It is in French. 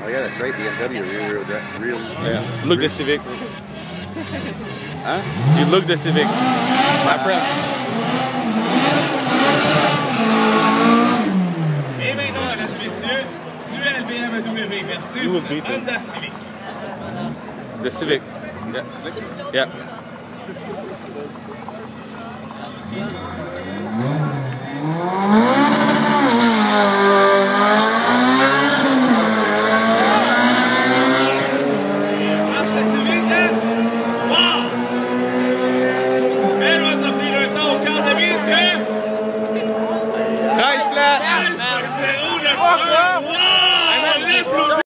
Oh yeah, that's right. BMW, real. Yeah. Look the Civic. Huh? You look the Civic, my friend. Et maintenant, mesdames et messieurs, duel BMW versus Honda Civic. The Civic. Yeah. Yeah.